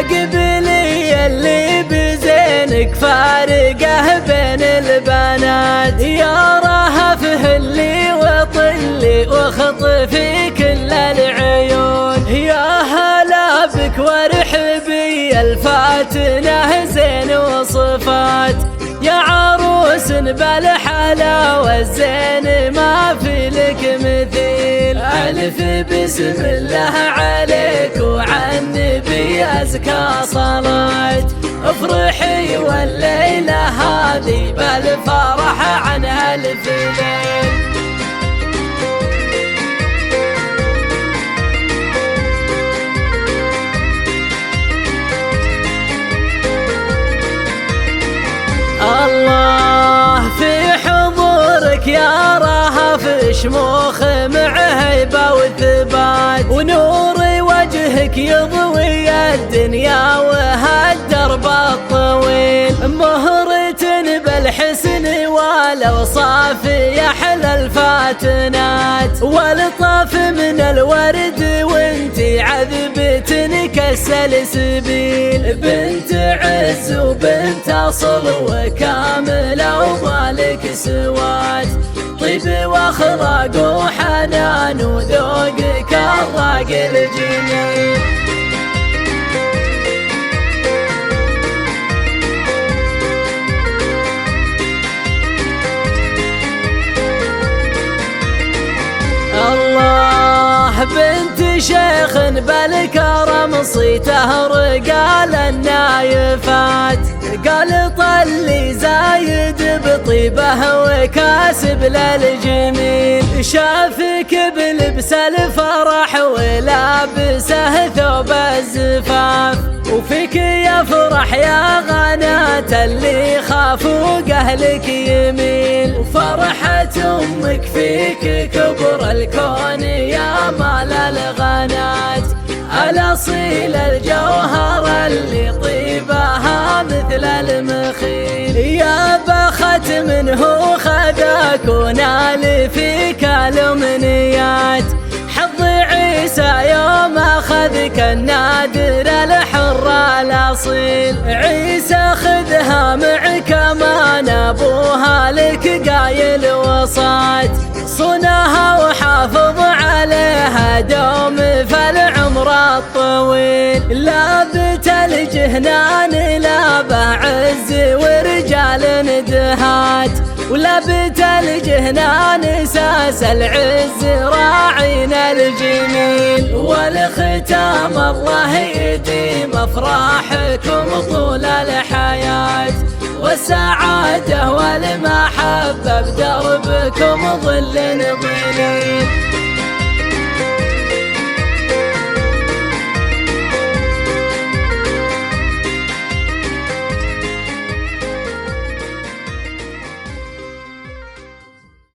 قبلي اللي بزينك فارقه بين البنات، يا رهفه اللي وطلي واخطفي كل العيون، يا هلا بك وارحبي الفاتنه زين وصفات، يا عروس بالحلاوة الزين ما في لك مثيل. ألف بسم الله عليك وعن النبي أزكى صلاة، افرحي والليلة هذه بالفرح عن ألف ليل. الله في حضورك يا رهف شموخ مع هيبة وثبات، ونور وجهك يضوي الدنيا وهالدرب الطويل، مهرة بالحسن والاوصاف يحلى الفاتنات، والطاف من الورد وانتي عذبة كالسلسبيل، بنت عز وبنت اصل وكامله ومالك سواد، طيب واخلاق وحنان وذوقك الراق الجميل. الله بنت شيخ بالكرم صيته رجال النايفات، قال طلي زايد بطيبه وكاسب للجميل، شافك بلبس الفرح ولابسه ثوب الزفاف، وفيك يفرح يا غنات اللي خافوا اهلك يميل، وفرحة امك فيك كبر الكون يا مال الغنات، الاصيل الجوهر اللي طيبها مثل المخيل، يا بخت منه خذاك ونال فيك الامنيات، حظ عيسى يوم اخذك النادر الحر الاصيل، عيسى خذها معك امان ابوها لك قايل وصات، صنها وحافظ عليها دوم فالعمر الطويل، لابت الجهنان لابه عز ورجال ندهات، ولابت الجهنان ساس العز راعين الجميل، والختام الله يديم افراحكم طول الحياة، والسعادة والمحبة بدربكم ظل ظليل.